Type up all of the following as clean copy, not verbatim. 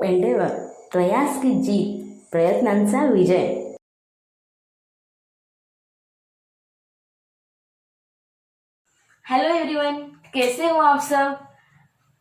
Of Endeavour, प्रयास की जीत, प्रयत्नांचा विजय. Hello everyone, कैसे हो आप सब.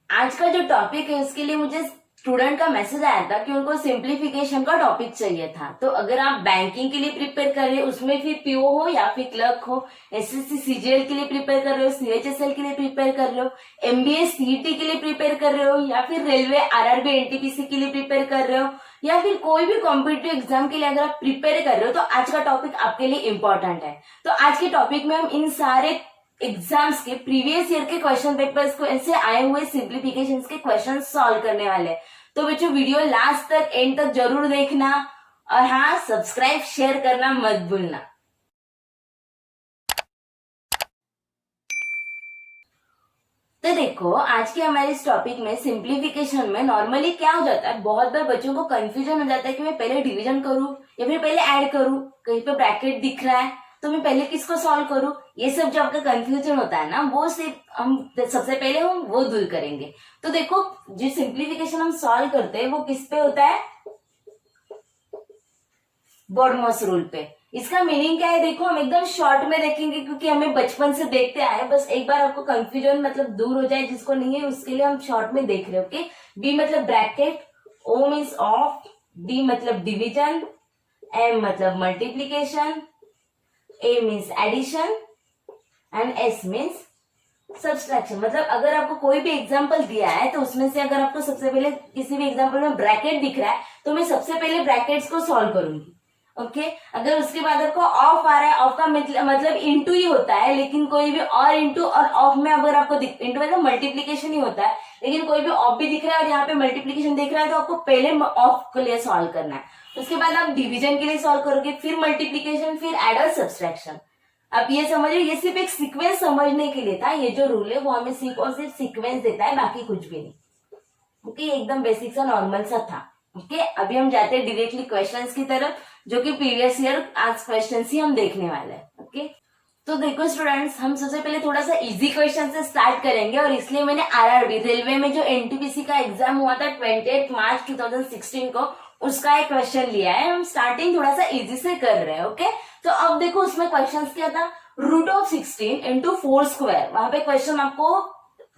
आज का जो टॉपिक है उसके लिए मुझे स्टूडेंट का मैसेज आया था कि उनको सिंप्लीफिकेशन का टॉपिक चाहिए था. तो अगर आप बैंकिंग के लिए प्रिपेयर कर रहे हो, उसमें फिर पीओ हो या फिर क्लर्क हो, एसएससी सीजीएल के लिए प्रिपेयर कर रहे हो, सीएचएसएल के लिए प्रिपेयर कर रहे हो, एमबीए सीईटी के लिए प्रिपेयर कर रहे हो, या फिर रेलवे आरआरबी एनटीपीसी के लिए प्रिपेयर कर रहे हो, या फिर कोई भी कॉम्पिटिटिव एग्जाम के लिए अगर आप प्रिपेयर कर रहे हो, तो आज का टॉपिक आपके लिए इंपॉर्टेंट है. तो आज के टॉपिक में हम इन सारे एग्जाम्स के प्रीवियस ईयर के क्वेश्चन पेपर्स को ऐसे आए हुए सिंप्लीफिकेशंस के क्वेश्चन सॉल्व करने वाले. तो बच्चों वीडियो लास्ट तक एंड तक जरूर देखना, और हाँ, सब्सक्राइब शेयर करना मत भूलना. तो देखो, आज के हमारे इस टॉपिक में सिंप्लीफिकेशन में नॉर्मली क्या हो जाता है, बहुत बार बच्चों को कंफ्यूजन हो जाता है कि मैं पहले डिवीजन करूं या फिर पहले ऐड करूं. कहीं पे ब्रैकेट दिख रहा है तो मैं पहले किसको सॉल्व करूं. ये सब जो आपका कंफ्यूजन होता है ना, वो सिर्फ हम सबसे पहले हम वो दूर करेंगे. तो देखो, जो सिंप्लीफिकेशन हम सॉल्व करते हैं वो किस पे होता है, बॉडमॉस रूल पे. इसका मीनिंग क्या है, देखो हम एकदम शॉर्ट में देखेंगे क्योंकि हमें बचपन से देखते आए. बस एक बार आपको कंफ्यूजन मतलब दूर हो जाए, जिसको नहीं है उसके लिए हम शॉर्ट में देख रहे हो. ओके, बी मतलब bracket, O means of, D मतलब डिवीजन, एम मतलब multiplication, A means addition and S means subtraction. मतलब अगर आपको कोई भी एग्जांपल दिया है तो उसमें से अगर आपको सबसे पहले किसी भी एग्जांपल में ब्रैकेट दिख रहा है तो मैं सबसे पहले ब्रैकेट्स को सॉल्व करूंगी. ओके, अगर उसके बाद आपको ऑफ आ रहा है, ऑफ का मतलब इंटू ही होता है, लेकिन कोई भी और इंटू और ऑफ में अगर आपको इंटू मतलब मल्टीप्लीकेशन ही होता है, लेकिन कोई भी ऑफ भी दिख रहा है और यहाँ पे मल्टीप्लीकेशन दिख रहा है, तो आपको पहले ऑफ के लिए सॉल्व करना है. उसके बाद आप डिवीजन के लिए सॉल्व करोगे, फिर मल्टीप्लीकेशन, फिर एड और सब्सट्रैक्शन. आप ये समझ रहे, ये सिर्फ एक सीक्वेंस समझने के लिए था. ये जो रूल है वो हमें सिर्फ और सिर्फ सीक्वेंस देता है, बाकी कुछ भी नहीं. ओके, एकदम बेसिक सा नॉर्मल सा था. ओके, अभी हम जाते हैं डायरेक्टली क्वेश्चंस की तरफ, जो कि प्रीवियस ईयर आज क्वेश्चंस ही हम देखने वाले हैं. ओके, तो देखो स्टूडेंट्स, हम सबसे पहले थोड़ा सा इजी क्वेश्चन से स्टार्ट करेंगे, और इसलिए मैंने आरआरबी रेलवे में जो एनटीपीसी का एग्जाम हुआ था 28 मार्च 2016 को, उसका एक क्वेश्चन लिया है. हम स्टार्टिंग थोड़ा सा इजी से कर रहे हैं. ओके, तो अब देखो उसमें क्वेश्चन क्या था, रूट ऑफ 16 इंटू 4 स्क्वायर. वहां पे क्वेश्चन आपको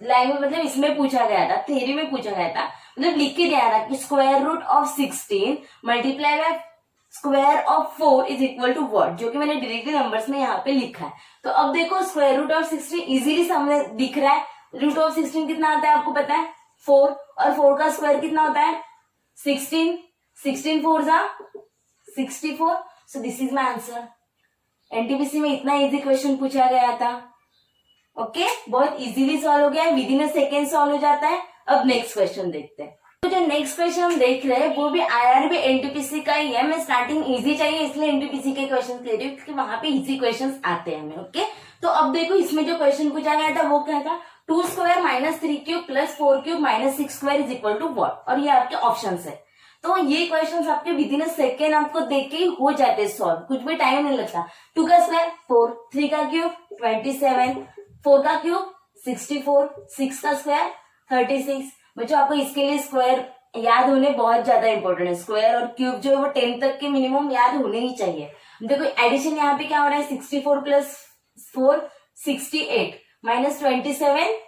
लैंग्वेज मतलब इसमें पूछा गया था, थ्योरी में पूछा गया था, मतलब लिख के दिया था कि square root of 16 multiply by square of 4 is equal to what, जो कि मैंने डायरेक्टली नंबर्स में यहाँ पे लिखा है. तो अब देखो, स्क्वायर रूट ऑफ 16 इजीली सामने दिख रहा है. रूट ऑफ 16 कितना आता है आपको पता है, 4, और 4 का स्क्वायर कितना होता है 16. 16 4 जा 64. सो this is my answer. NTPC में इतना इजी क्वेश्चन पूछा गया था. ओके, बहुत इजीली सॉल्व हो गया है, with in a second solve हो जाता है. अब नेक्स्ट क्वेश्चन देखते हैं. तो जो नेक्स्ट क्वेश्चन हम देख रहे हैं वो भी आरआरबी एनटीपीसी का ही है. मैं स्टार्टिंग इजी चाहिए इसलिए एनटीपीसी के क्वेश्चन ले रही हूँ, क्योंकि वहां पे इजी क्वेश्चन आते हैं हमें. ओके, तो अब देखो इसमें जो क्वेश्चन पूछा गया था वो क्या था, 2 square minus 3 cube plus 4 cube minus 6 square is equal to what. और ये आपके ऑप्शन है. तो ये क्वेश्चंस आपके विद इन अ सेकेंड आपको देख के ही हो जाते हैं सॉल्व, कुछ भी टाइम नहीं लगता. 2 का स्क्वायर 4, 3 का क्यूब 27, 4 का क्यूब 64, 6 का स्क्वायर 36. बच्चों आपको इसके लिए स्क्वायर याद होने बहुत ज्यादा इंपॉर्टेंट है. स्क्वायर और क्यूब जो है वो 10 तक के मिनिमम याद होने ही चाहिए. देखो एडिशन यहाँ पे क्या हो रहा है, 64 प्लस 4 68 माइनस 27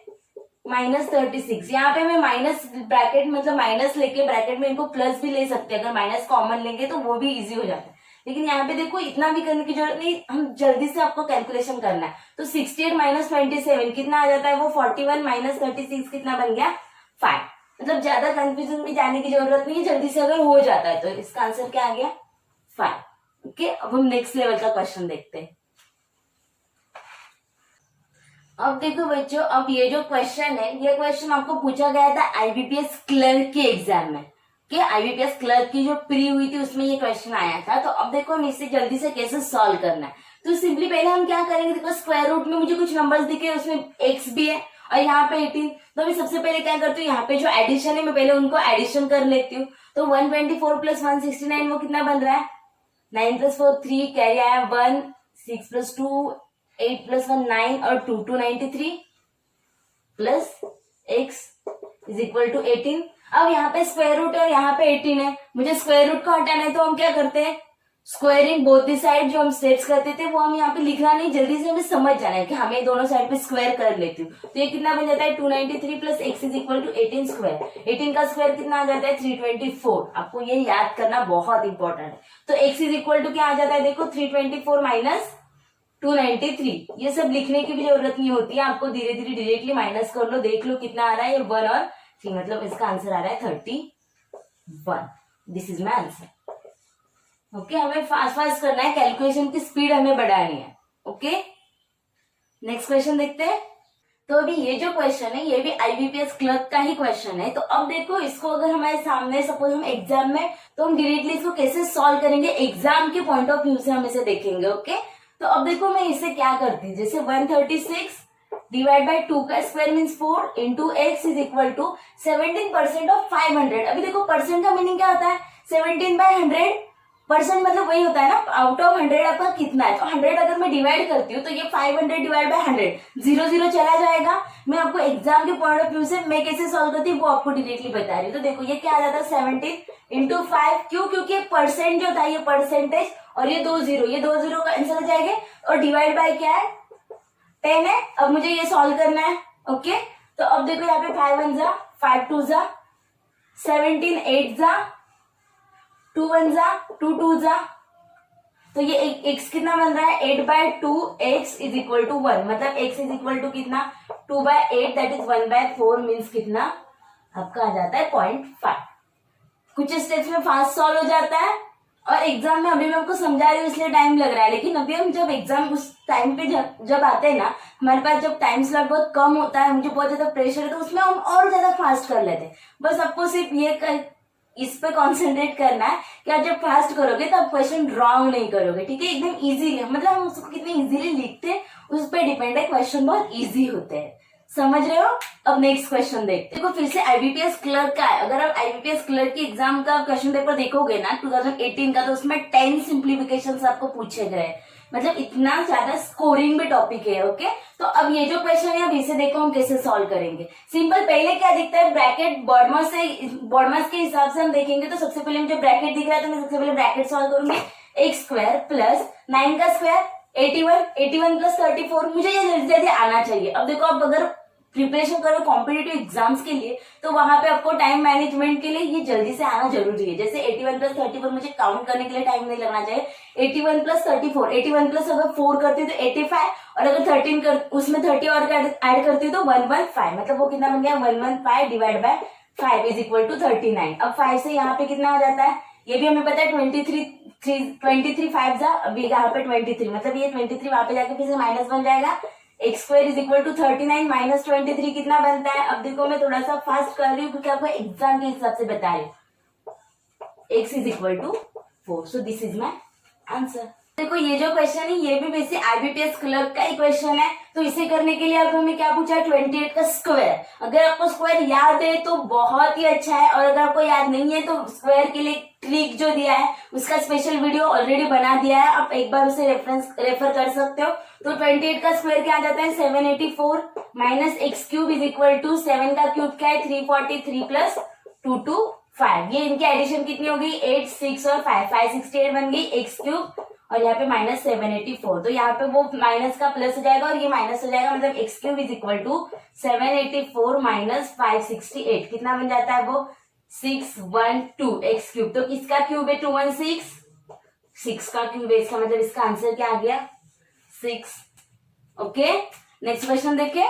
माइनस 36. यहाँ पे मैं माइनस ब्रैकेट मतलब माइनस लेके ब्रैकेट में इनको प्लस भी ले सकते हैं. अगर माइनस कॉमन लेंगे तो वो भी इजी हो जाता है. लेकिन यहाँ पे देखो इतना भी करने की जरूरत नहीं, हम जल्दी से आपको कैलकुलेशन करना है. तो 68 माइनस 27 कितना आ जाता है, वो 41 माइनस 36 कितना बन गया 5. मतलब ज्यादा कंफ्यूजन में जाने की जरूरत नहीं है, जल्दी से अगर हो जाता है तो इसका आंसर क्या आ गया 5. ओके, अब हम नेक्स्ट लेवल का क्वेश्चन देखते हैं. अब देखो बच्चों, अब ये जो क्वेश्चन है, ये क्वेश्चन आपको पूछा गया था आईबीपीएस क्लर्क के एग्जाम में. कि आईबीपीएस क्लर्क की जो प्री हुई थी उसमें ये क्वेश्चन आया था. तो अब देखो हम इसे जल्दी से कैसे सॉल्व करना है. तो सिंपली पहले हम क्या करेंगे, देखो स्क्वायर रूट में मुझे कुछ नंबर्स दिखे, उसमें एक्स भी है और यहाँ पे 18. तो अभी सबसे पहले क्या करती हूँ, यहाँ पे जो एडिशन है मैं पहले उनको एडिशन कर लेती हूँ. तो 124 प्लस 169 वो कितना बन रहा है, 9 प्लस 4 3, कैरी आया 1, 6 प्लस 2 8 प्लस 1 9 और 2 293 plus x is equal to 18. अब यहाँ पे स्क्वायर रूट और यहाँ पे 18 है, मुझे स्क्वायर रूट को हटाना है, तो हम क्या करते हैं, स्क्वायरिंग बोथ दी साइड जो हम स्टेप्स करते थे वो हम यहाँ पे लिखना नहीं, जल्दी से हमें समझ जाना है कि हमें दोनों साइड पे स्क्वायर कर लेती हूँ। तो ये कितना बन जाता है 293 plus x is equal to 18 square. 18 का स्क्वायर कितना आ जाता है 324। आपको ये याद करना बहुत इंपॉर्टेंट है। तो x इज इक्वल टू क्या आ जाता है, देखो 324 माइनस 293। ये सब लिखने की भी जरूरत नहीं होती है, आपको धीरे धीरे डायरेक्टली माइनस कर लो, देख लो कितना आ रहा है, ये 1 और 3, मतलब इसका आंसर आ रहा है 31। This is my answer. Okay, हमें फास्ट फास्ट करना है, कैलकुलेशन की स्पीड हमें बढ़ानी है। ओके, नेक्स्ट क्वेश्चन देखते हैं। तो अभी ये जो क्वेश्चन है ये भी आईबीपीएस क्लर्क का ही क्वेश्चन है। तो अब देखो इसको अगर हमारे सामने सपोज हम एग्जाम में, तो हम डायरेक्टली इसको कैसे सॉल्व करेंगे, एग्जाम के पॉइंट ऑफ व्यू से हम इसे देखेंगे। ओके, तो अब देखो मैं इसे क्या करती हूँ, जैसे 136 डिवाइड बाई 2 का square means 4 into x is equal to 17% of 500। अभी देखो परसेंट का मीनिंग क्या होता है, 17/100। परसेंट मतलब वही होता है ना, आउट ऑफ 100 आपका कितना है। तो 100 अगर मैं डिवाइड करती हूँ तो ये 500 डिवाइड बाय 100, 0 0 चला जाएगा। मैं आपको एग्जाम के पॉइंट ऑफ व्यू से मैं कैसे सॉल्व करती हूँ वो आपको डायरेक्टली बता रही हूँ। तो देखो ये क्या आ जाता है 17 इंटू 5, क्यों, क्योंकि परसेंट जो था ये परसेंटेज और ये 2 0, ये 2 0 का आंसर आ जाएगा और डिवाइड बाय क्या है 10 है। अब मुझे ये सॉल्व करना है। ओके, तो अब देखो यहाँ पे 5 1 जा, 5 2 जा, 17 8 जा, 2 1 जा, 2 2 जा, तो ये x कितना बन रहा है 8/2 x इज इक्वल टू 1, मतलब x इज इक्वल टू कितना 2/8 दैट इज 1/4 मीन्स कितना आपका आ जाता है 0.5। कुछ स्टेप्स में फास्ट सॉल्व हो जाता है और एग्जाम में अभी मैं आपको समझा रही हूँ इसलिए टाइम लग रहा है, लेकिन अभी हम जब एग्जाम उस टाइम पे जब आते हैं ना, हमारे पास जब टाइम स्लॉट बहुत कम होता है, मुझे बहुत ज्यादा प्रेशर है, तो उसमें हम और ज्यादा फास्ट कर लेते हैं। बस आपको सिर्फ ये इस पे कॉन्सेंट्रेट करना है कि आप जब फास्ट करोगे तो आप क्वेश्चन रॉन्ग नहीं करोगे। ठीक है, एकदम इजीली, मतलब हम उसको कितने इजीली लिखते हैं उस पर डिपेंड है, क्वेश्चन बहुत इजी होते हैं। समझ रहे हो? अब नेक्स्ट क्वेश्चन देखते हैं। देखो फिर से आईबीपीएस क्लर्क का है। अगर आप आईबीपीएस क्लर्क की एग्जाम का क्वेश्चन पेपर देखोगे ना 2018 का, तो उसमें 10 सिंप्लीफिकेशन आपको पूछे गए, मतलब इतना ज्यादा स्कोरिंग भी टॉपिक है। ओके, तो अब ये जो क्वेश्चन है अब इसे देखो हम कैसे सॉल्व करेंगे। सिंपल, पहले क्या दिखता है ब्रैकेट, बॉडमास के हिसाब से हम देखेंगे। तो सबसे पहले मुझे ब्रैकेट दिख रहा है तो मैं सबसे पहले ब्रैकेट सॉल्व करूंगी। x स्क्वायर प्लस 9 का स्क्वायर 81 प्लस 34, मुझे ये जल्दी जल्दी आना चाहिए। अब देखो आप अगर प्रिपरेशन करो कॉम्पिटेटिव एग्जाम्स के लिए तो वहां पे आपको टाइम मैनेजमेंट के लिए ये जल्दी से आना जरूरी है। जैसे 81 प्लस 34 मुझे काउंट करने के लिए टाइम नहीं लगना चाहिए। 81 प्लस 34, 81 प्लस अगर 4 करती हूँ तो 85, और अगर 13 उसमें 30 और ऐड करती हूँ तो 115, मतलब वो कितना बन गया 115 divide by 5 is equal to 39। अब 5 से यहाँ पे कितना आ जाता है, ये भी हमें पता है 23 5 जा, अभी यहाँ पे 23, मतलब ये 23 वहां पे जाके फिर से माइनस बन जाएगा। X square is equal to 39 minus 23 कितना बनता है। अब देखो मैं थोड़ा सा फास्ट कर रही हूँ क्योंकि आपको एग्जाम के हिसाब से बता रही हूँ। X is equal to 4, so this is my answer. देखो ये जो क्वेश्चन है ये भी वैसे आईबीपीएस क्लर्क का ही क्वेश्चन है। तो इसे करने के लिए आपको हमें क्या पूछा है 28 का स्क्वायर। अगर आपको स्क्वायर याद है तो बहुत ही अच्छा है, और अगर आपको याद नहीं है तो स्क्वायर के लिए ट्रिक जो दिया है उसका स्पेशल वीडियो ऑलरेडी बना दिया है, आप एक बार उसे रेफर कर सकते हो। तो 28 का स्क्वायर क्या आ जाता है 784 minus x cube is equal to 7 का क्यूब क्या है 343 प्लस 225। ये इनकी एडिशन कितनी होगी 8 6 और 5 568 बन गई एक्स क्यूब, और यहाँ पे माइनस 784। तो यहाँ पे वो माइनस का प्लस हो जाएगा और ये माइनस हो जाएगा, मतलब x cube is equal to 784 minus 568 कितना बन जाता है वो 612 एक्स क्यूब। तो किसका क्यूब है 216, 6 का क्यूब है, इसका मतलब इसका आंसर क्या आ गया 6। ओके, नेक्स्ट क्वेश्चन देखें।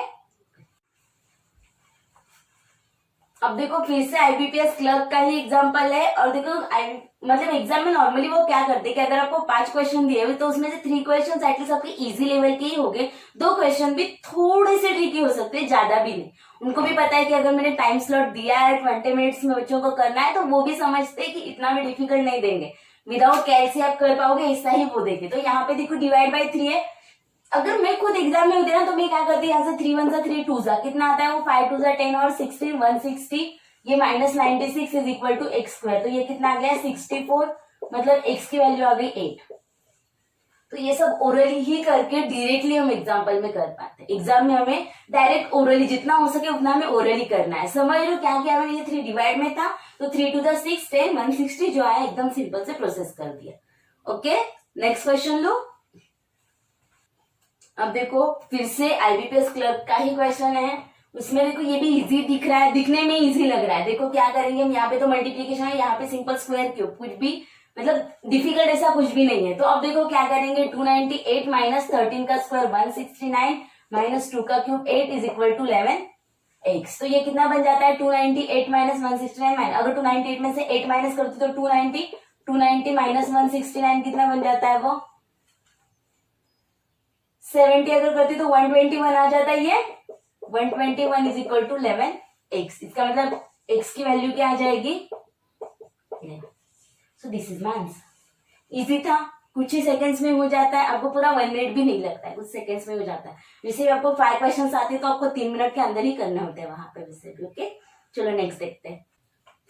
अब देखो फिर से आईबीपीएस क्लर्क का ही एग्जांपल है, और देखो मतलब एग्जाम में नॉर्मली वो क्या करते हैं कि अगर आपको 5 क्वेश्चन दिए हुए तो उसमें से 3 क्वेश्चन एटलीस्ट आपके इजी लेवल के ही होंगे, 2 क्वेश्चन भी थोड़े से ट्रिकी हो सकते हैं, ज्यादा भी नहीं। उनको भी पता है कि अगर मैंने टाइम स्लॉट दिया है 20 मिनट्स में बच्चों को करना है, तो वो भी समझते हैं कि इतना भी डिफिकल्ट नहीं देंगे, विदाउट कैलसी आप कर पाओगे, ऐसा ही वो देंगे। तो यहाँ पे देखो डिवाइड बाई 3 है। अगर मैं खुद एग्जाम में होती ना तो मैं क्या करती, यहाँ से 3 1 जा 3 2 जा कितना आता है वो 5 2 जा 10 और 16 160, ये minus 96 is equal to x square. तो ये कितना आ गया 64, मतलब एक्स की वैल्यू आ गई 8। तो ये सब ओरली ही करके डायरेक्टली हम एग्जाम्पल में कर पाते हैं। एग्जाम में हमें डायरेक्ट ओरली जितना हो सके उतना हमें ओरली करना है। समझ लो क्या क्या मैंने ये 3 डिवाइड में था, तो 3 to the 6 10 160 जो आया एकदम सिंपल से प्रोसेस कर दिया। ओके, नेक्स्ट क्वेश्चन लो। अब देखो फिर से आईबीपीएस क्लर्क का ही क्वेश्चन है। उसमें देखो ये भी इजी दिख रहा है, दिखने में इजी लग रहा है। देखो क्या करेंगे हम, यहाँ पे तो मल्टीप्लीकेशन है, यहाँ पे सिंपल स्क्वायर क्यूब, कुछ भी मतलब डिफिकल्ट ऐसा कुछ भी नहीं है। तो अब देखो क्या करेंगे, 298 माइनस 13 का स्क्वायर 169 माइनस 2 का cube 8 is equal to 11x। तो ये कितना बन जाता है, 298 माइनस 169 माइनस, अगर 298 में से 8 माइनस करते तो 290 माइनस 169 कितना बन जाता है, वो 70 अगर करती तो 121 आ जाता है। ये 121 इज इक्वल टू 11x। इसका मतलब x की वैल्यू क्या आ जाएगी, सो this is my answer. Easy था, कुछ ही सेकंड्स में हो जाता है, आपको पूरा 1 मिनट भी नहीं लगता है, कुछ सेकंड्स में हो जाता है। वैसे भी आपको 5 क्वेश्चंस आते हैं तो आपको 3 मिनट के अंदर ही करने होते हैं वहां पे वैसे भी। ओके, चलो नेक्स्ट देखते हैं।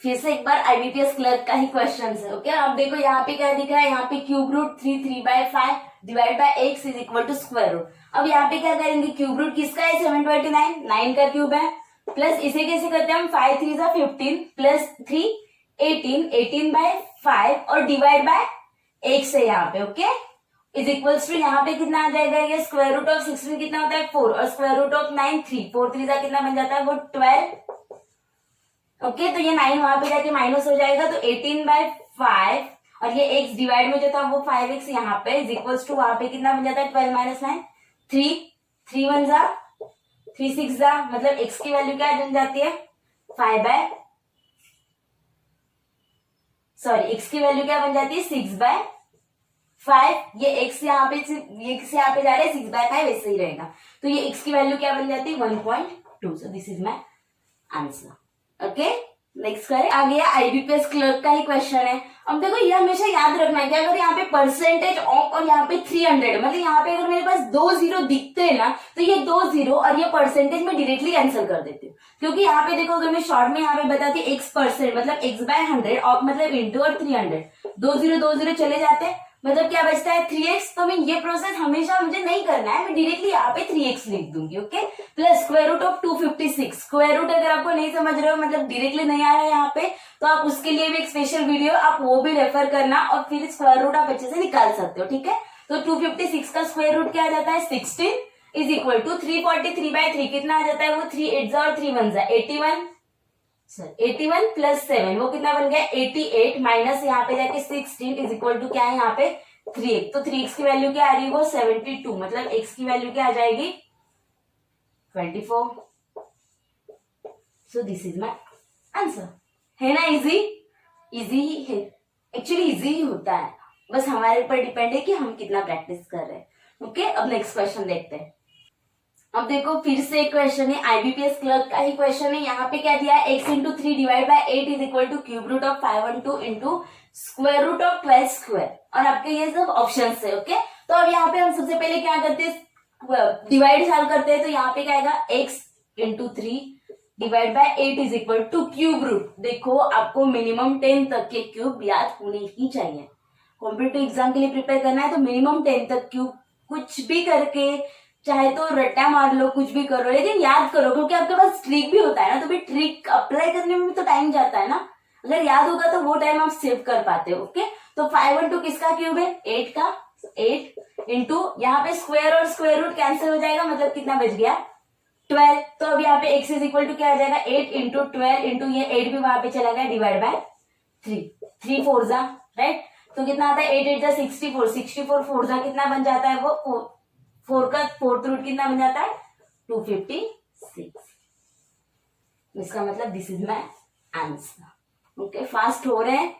फिर से एक बार आईबीपीएस क्लर्क का ही क्वेश्चन है। ओके, अब देखो यहाँ पे क्या दिख रहा है, यहाँ पे cube root 3/5 divide by x is equal to square root. अब यहाँ पे क्या करेंगे, क्यूब रूट किसका है, 729 9 का क्यूब है, प्लस इसे कैसे करते हैं हम, 5 3 15 प्लस 3 18/5 और डिवाइड बाय x है यहाँ पे। ओके, इज इक्वल्स टू यहाँ पे कितना आ जाएगा, ये स्क्वायर रूट ऑफ 16 कितना होता है 4 और स्क्वायर रूट ऑफ 9 3, 4 3 का कितना बन जाता है वो 12। ओके, तो ये 9 वहां पे जाके माइनस हो जाएगा, तो 18/5 और ये x डिवाइड में जो था वो 5x यहाँ पे इज इक्वल्स टू वहां पे कितना बन जाता है 12 माइनस 9 3 3 1 जा 3 6 जा, मतलब x की वैल्यू क्या बन जाती है 5/x की वैल्यू क्या बन जाती है 6/5। ये x यहाँ पे जा रहा है 6/5 ऐसे ही रहेगा, तो ये x की वैल्यू क्या बन जाती है 1.2। सो this is my answer. Okay, next करें। आ गया आईबीपीएस क्लर्क का ही क्वेश्चन है। अब देखो ये हमेशा याद रखना है कि अगर यहाँ पे परसेंटेज ऑफ और यहाँ पे 300, मतलब यहाँ पे अगर मेरे पास 2 0 दिखते हैं ना, तो ये 2 0 और ये परसेंटेज में डायरेक्टली कैंसिल कर देती हूँ। क्योंकि यहाँ पे देखो अगर मैं शॉर्ट में यहाँ पे बताती x% मतलब x/100 ऑफ मतलब इंटू और 300, 2 0 चले जाते हैं, मतलब क्या बचता है 3x। तो मैं ये प्रोसेस हमेशा मुझे नहीं करना है, मैं डायरेक्टली यहाँ पे 3x लिख दूंगी। Okay, plus square root of 256। Square root अगर आपको नहीं समझ रहे हो, मतलब डायरेक्टली नहीं आ रहा है यहाँ पे, तो आप उसके लिए भी एक स्पेशल वीडियो आप वो भी रेफर करना और फिर स्क्वायर रूट आप अच्छे से निकाल सकते हो। ठीक है, तो 256 का स्क्वायर रूट क्या आ जाता है 16 इज इक्वल टू 343/3 कितना आ जाता है वो 3 8 और 3 1 81 प्लस 7 वो कितना बन गया 88 माइनस यहाँ पे जाके 16 इज इक्वल टू क्या है यहाँ पे 3x। तो 3x की वैल्यू क्या आ रही है वो 72, मतलब x की वैल्यू क्या आ जाएगी 24। सो दिस इज माय आंसर। है ना इजी, इजी ही है, एक्चुअली इजी ही होता है, बस हमारे ऊपर डिपेंड है कि हम कितना प्रैक्टिस कर रहे हैं। ओके, अब नेक्स्ट क्वेश्चन देखते हैं। अब देखो फिर से एक क्वेश्चन है, आईबीपीएस क्लर्क का ही क्वेश्चन है। यहाँ पे क्या दिया है x into 3 divide by 8 is equal to cube root of 512 into square root of 12 square, और आपके ये सब ऑप्शन है। ओके, तो अब यहाँ पे हम सबसे पहले क्या करते हैं, डिवाइड सॉल्व करते हैं। तो यहाँ पे क्या आएगा x into 3 divide by 8 is equal to cube root. देखो आपको मिनिमम 10 तक के क्यूब याद होने ही चाहिए, कॉम्पिटिटिव एग्जाम के लिए प्रिपेयर करना है तो मिनिमम 10 तक क्यूब कुछ भी करके, चाहे तो रट्टा मार लो, कुछ भी करो, लेकिन याद करो, क्योंकि आपके पास ट्रिक भी होता है ना, तो भी ट्रिक अप्लाई करने में भी तो टाइम जाता है ना। अगर याद होगा तो वो टाइम आप सेव कर पाते हो। ओके, तो 512 किसका क्यूब है 8 का, 8 इंटू यहाँ पे स्क्वायर और स्क्वायर रूट कैंसिल हो जाएगा, मतलब कितना बच गया 12। तो अब यहाँ पे x इज इक्वल टू क्या आ जाएगा 8 इंटू 12 इंटू ये 8 भी वहां पे चला गया डिवाइड बाय 3 4 जा, राइट। तो कितना आता है 8 8 जा 64, 64 4 जा कितना बन जाता है वो 4 का फोर्थ रूट कितना बन जाता है 256। इसका मतलब this is my answer. Okay, fast हो रहे हैं,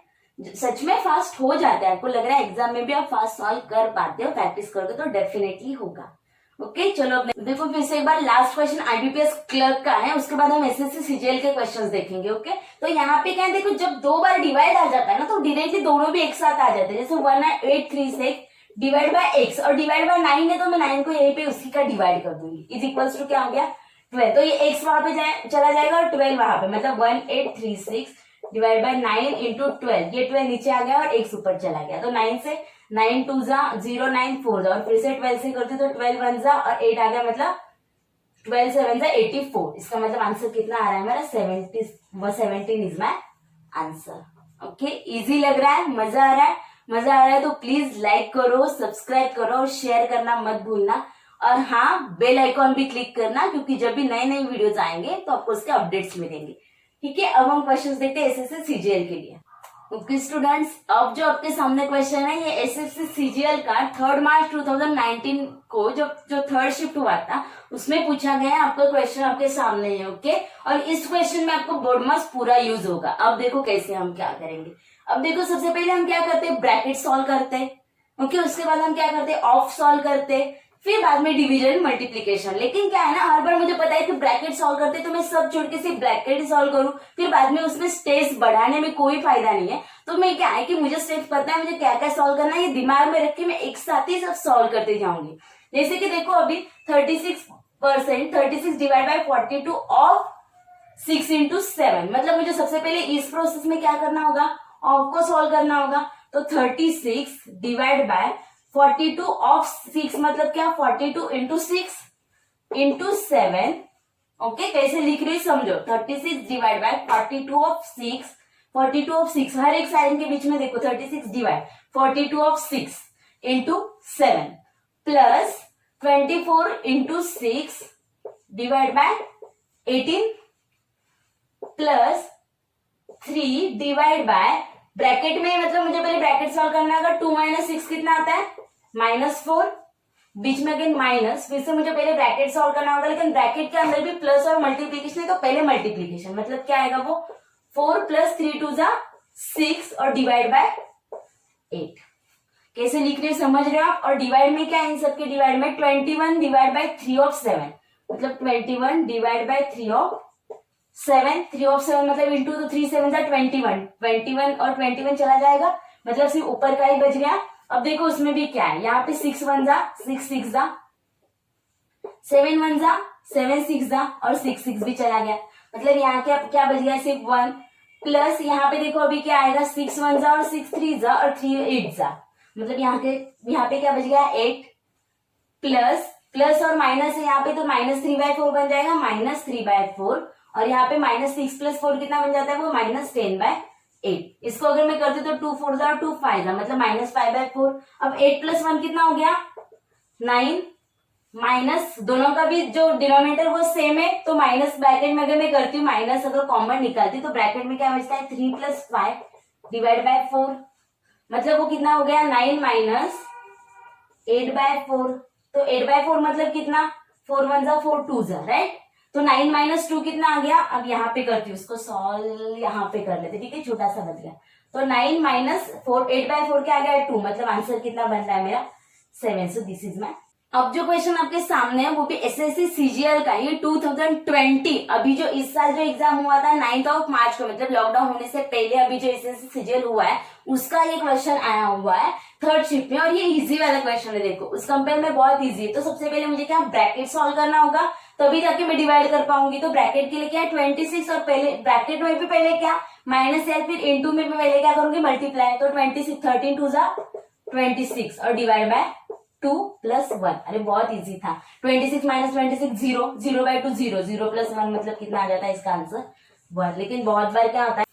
सच में फास्ट हो जाता है। आपको लग रहा है एग्जाम में भी आप फास्ट सॉल्व कर पाते हो, प्रैक्टिस करोगे तो डेफिनेटली होगा। ओके, चलो अब देखो फिर से एक बार लास्ट क्वेश्चन आईबीपीएस क्लर्क का है, उसके बाद हम एसएससी सीजीएल के क्वेश्चंस देखेंगे। ओके, तो यहाँ पे क्या है, देखो जब 2 बार डिवाइड आ जाता है ना, तो डायरेक्टली दोनों भी एक साथ आ जाते हैं। जैसे 1836 डिवाइड बाय x और डिवाइड बाय 9 है, तो मैं 9 को यहीं पे उसी का डिवाइड कर दूंगी, इज इक्वल्स टू क्या हो गया 12। तो ये x वहां पे चला जाएगा और 12 वहां पे, मतलब 1836 डिवाइड बाय 9 इंटू 12, ये 12 नीचे आ गया और x ऊपर चला गया, तो 9 से 9 2 जा 0 9 4 जा, और फिर से 12 से करती तो 12 1 जा और 8 आ गया, मतलब 12 7 जा 84। इसका मतलब आंसर कितना आ रहा है हमारा 17 is my answer. Okay, easy लग रहा है, मजा आ रहा है? मजा आ रहा है तो प्लीज लाइक करो, सब्सक्राइब करो और शेयर करना मत भूलना। और हाँ, बेल आइकॉन भी क्लिक करना, क्योंकि जब भी नए नए वीडियोस आएंगे तो आपको उसके अपडेट्स मिलेंगे। ठीक है, अब हम क्वेश्चंस देखते हैं एसएससी सीजीएल के लिए। ओके स्टूडेंट्स, अब जो आपके सामने क्वेश्चन है ये एसएससी सीजीएल का 3 मार्च 2019 को जो थर्ड शिफ्ट हुआ था उसमें पूछा गया है। आपका क्वेश्चन आपके सामने है। ओके, और इस क्वेश्चन में आपको बोर्ड मार्क्स पूरा यूज होगा। अब देखो कैसे हम क्या करेंगे। अब देखो, सबसे पहले हम क्या करते हैं, ब्रैकेट सॉल्व करते हैं। ओके, उसके बाद हम क्या करते हैं, ऑफ सॉल्व करते हैं, फिर बाद में डिवीजन मल्टीप्लीकेशन। लेकिन क्या है ना, हर बार मुझे पता है कि ब्रैकेट सॉल्व करते तो मैं सब छोड़ के सिर्फ ब्रैकेट ही सॉल्व करूं, फिर बाद में उसमें स्टेप्स बढ़ाने में कोई फायदा नहीं है। तो मैं क्या है कि मुझे स्टेप्स पता है, मुझे क्या क्या सॉल्व करना है, ये दिमाग में रख के मैं एक साथ ही सब सॉल्व करते जाऊंगी। जैसे कि देखो, अभी 36 डिवाइड बाई 42 ऑफ 6 into 7, मतलब मुझे सबसे पहले इस प्रोसेस में क्या करना होगा, ऑफ को सॉल्व करना होगा। तो 36 डिवाइड बाय 42 ऑफ 6 मतलब क्या, 42 into 6 into 7। ओके, कैसे लिख रही समझो, 36 डिवाइड बाय 42 ऑफ 6, 42 ऑफ 6 हर एक साइन के बीच में देखो, 36 divide 42 of 6 into 7 plus 24 into 6 divide by 18 plus 3 divide bye bracket में, मतलब मुझे पहले ब्रैकेट सॉल्व करना होगा। 2 - 6 कितना आता है, -4, बीच में अगेन माइनस, फिर से मुझे पहले ब्रैकेट सॉल्व करना होगा। लेकिन ब्रैकेट के अंदर भी प्लस और मल्टीप्लीकेशन है, तो पहले मल्टीप्लीकेशन, मतलब क्या आएगा वो 4 + 3 2 जा 6 और डिवाइड बाय 8। कैसे लिख रहे हो समझ रहे हो आप। और डिवाइड में क्या है, इन सबके डिवाइड में 21 डिवाइड बाय 3 ऑफ 7, मतलब 21 डिवाइड बाय 3 ऑफ 7, 3 ऑफ 7 मतलब इंटू, तो 3 7 जा 21 और 21 चला जाएगा, मतलब सिर्फ ऊपर का ही बच गया। अब देखो उसमें भी क्या है, यहाँ पे 6 1 जा 6 6 जा 7 1 जा 7 6 जा और 6 6 भी चला गया, मतलब यहाँ क्या बच गया, सिर्फ 1 प्लस यहाँ पे देखो अभी क्या आएगा, 6 1 जा और 6 3 जा और 3 8 जा, मतलब यहाँ पे क्या बच गया 8 प्लस और माइनस है यहाँ पे, तो -3/4 बन जाएगा, -3/4। और यहाँ पे -6 + 4 कितना बन जाता है वो -10/8। इसको अगर मैं करती तो 2 4 जा और 2 5 जा, मतलब -5/4। अब 8 + 1 कितना हो गया 9, माइनस दोनों का भी जो डिनोमिनेटर वो सेम है, तो माइनस ब्रैकेट में अगर मैं करती हूँ, माइनस अगर कॉमन निकालती तो ब्रैकेट में क्या बचता है 3 + 5 डिवाइड बाय 4, मतलब वो कितना हो गया 9 - 8/4। तो 8/4 मतलब कितना, 4 1 जा 4 2 जा, राइट। तो 9 - 2 कितना आ गया, अब यहाँ पे करती हूँ उसको सॉल्व, यहाँ पे कर लेते, ठीक है, छोटा सा बच गया। तो 9 - 4 8/4 क्या आ गया 2, मतलब आंसर कितना बन रहा है मेरा 7। सो दिस इज माई। अब जो क्वेश्चन आपके सामने है वो भी एसएससी सीजीएल का, ये 2020 अभी जो इस साल जो एग्जाम हुआ था 9 मार्च को, मतलब लॉकडाउन होने से पहले अभी जो एसएससी सीजीएल हुआ है उसका ये क्वेश्चन आया हुआ है थर्ड शिफ्ट में, और ये इजी वाला क्वेश्चन है। देखो उस कंपेयर में बहुत इजी है। तो सबसे पहले मुझे क्या ब्रैकेट सॉल्व करना होगा, तभी जाके मैं डिवाइड कर पाऊंगी। तो ब्रैकेट के लिए क्या है 26, और पहले ब्रैकेट में भी पहले क्या माइनस या फिर इंटू में भी पहले क्या करूंगी मल्टीप्लाई। तो 26 13 2 जा 26 और डिवाइड बाय 2 + 1। अरे बहुत इजी था। 26 - 26 0, 0/2 0, 0 + 1 मतलब कितना आ जाता है इसका आंसर 1। लेकिन बहुत बार क्या होता है,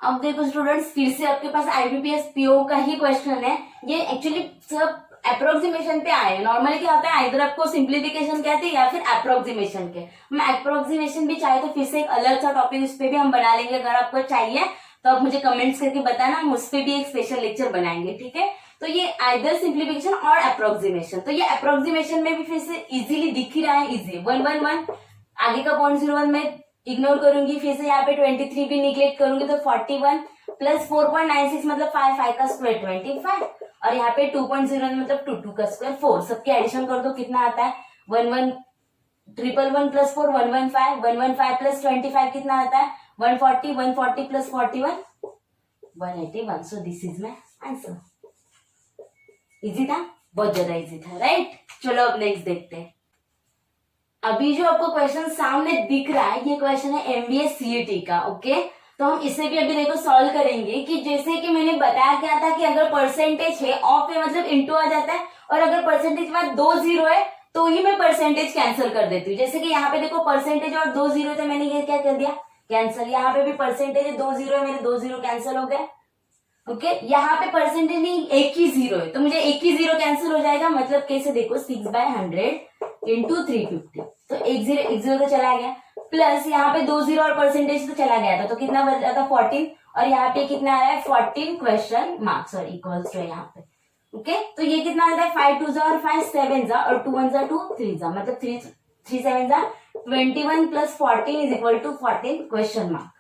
अब देखो स्टूडेंट्स, फिर से आपके पास आईबीपीएस पीओ का ही क्वेश्चन है। ये एक्चुअली सब अप्रोक्सीमेशन पे आए हैं। नॉर्मली क्या होता है, इधर आपको सिंप्लीफिकेशन कहते हैं या फिर अप्रोक्सीमेशन के। हम अप्रोक्सीमेशन भी चाहे तो फिर से एक अलग सा टॉपिक उस पर भी हम बना लेंगे, अगर आपको चाहिए तो आप मुझे कमेंट्स करके बताना, हम उस पर भी एक स्पेशल लेक्चर बनाएंगे, ठीक है। तो ये आइदर सिंप्लीफिकेशन और अप्रोक्सीमेशन, तो ये अप्रोक्सीमेशन में भी फिर से इजीली दिख ही रहा है, इजी 1 1 1, आगे का 0.01 में इग्नोर करूंगी, फिर से यहाँ पे 23 भी निगलेक्ट करूंगी, तो 41 प्लस 4.96 मतलब 5 का स्क्वायर 25, और यहाँ पे 2.0 मतलब 2 का स्क्वायर 4। सबके एडिशन कर दो कितना आता है 1 1 111 + 4 115, 115 + 25 कितना आता है 140, 140 + 41 181। सो this is my answer. Easy था, बहुत ज्यादा इजी था, राइट। चलो अब नेक्स्ट देखते हैं। अभी जो आपको क्वेश्चन सामने दिख रहा है ये क्वेश्चन है एमबीए सीईटी का, ओके। तो हम इसे भी अभी देखो सॉल्व करेंगे कि जैसे कि मैंने बताया क्या था कि अगर परसेंटेज है ऑफ है मतलब इंटू आ जाता है, और अगर परसेंटेज के बाद 2 जीरो है तो ही मैं परसेंटेज कैंसिल कर देती हूँ। जैसे कि यहाँ पे देखो परसेंटेज और 2 जीरो, तो मैंने ये क्या कर दिया कैंसिल। यहाँ पे भी परसेंटेज है 2 जीरो है, मेरे 2 जीरो कैंसिल हो गए। ओके यहाँ पे परसेंटेज नहीं एक ही जीरो है तो मुझे एक ही जीरो कैंसिल हो जाएगा। मतलब कैसे देखो 6/100 इंटू 350, तो एक जीरो तो चला गया, प्लस यहाँ पे 2 जीरो और परसेंटेज तो चला गया था, तो कितना बच जाता 14, और यहाँ पे कितना आ रहा है 14 question marks, sorry equals to यहाँ पे। ओके तो ये कितना आता है 5 2 और 5 7 और 2 1 2 3 मतलब 3 7 21 plus 14 is equal to 14 question mark.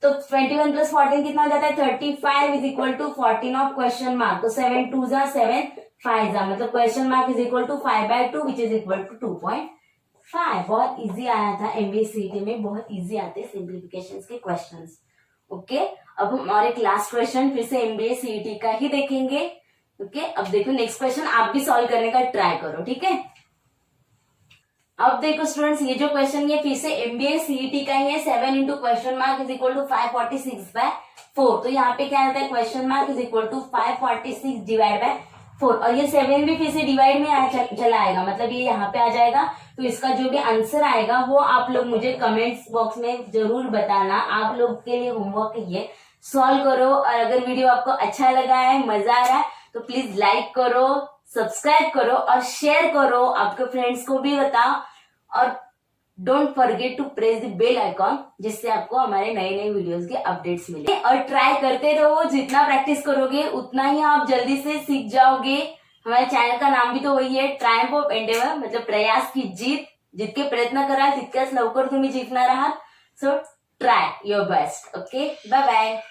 तो 21 प्लस 14 कितना हो जाता है 35 is equal to 14 of question mark. तो 7 2 7 5 मतलब question mark is equal to 5/2 which is equal to 2.5। बहुत इजी आया था एमबीए सीईटी में, बहुत इजी आते हैं सिंप्लीफिकेशन के क्वेश्चंस। ओके अब हम और एक लास्ट क्वेश्चन फिर से एमबीए सीईटी का ही देखेंगे। ओके अब देखो नेक्स्ट क्वेश्चन आप भी सॉल्व करने का ट्राई करो, ठीक है। अब देखो स्टूडेंट्स ये जो क्वेश्चन ये फिर से एमबीए सीईटी का ही है। 7 into question mark is equal to 546/4। तो यहाँ पे क्या आता है question mark is equal to 546 divide by 4, और ये 7 भी फिर से डिवाइड में चला आएगा, मतलब ये यहाँ पे आ जाएगा। तो इसका जो भी आंसर आएगा वो आप लोग मुझे कमेंट्स बॉक्स में जरूर बताना। आप लोग के लिए होमवर्क ये सॉल्व करो, और अगर वीडियो आपको अच्छा लगा है, मजा आ रहा है तो प्लीज लाइक करो, सब्सक्राइब करो और शेयर करो, आपके फ्रेंड्स को भी बताओ, और don't forget to press the bell icon, जिससे आपको हमारे नए नए वीडियोस के अपडेट्स मिले। और ट्राई करते रहो, जितना प्रैक्टिस करोगे उतना ही आप जल्दी से सीख जाओगे। हमारे चैनल का नाम भी तो वही है, ट्रायम्फ ऑफ एंडेवर, मतलब प्रयास की जीत। जितके प्रयत्न करा तितक्याच लवकर तुम्ही जिंकणार आहात। So try your best. Okay bye bye.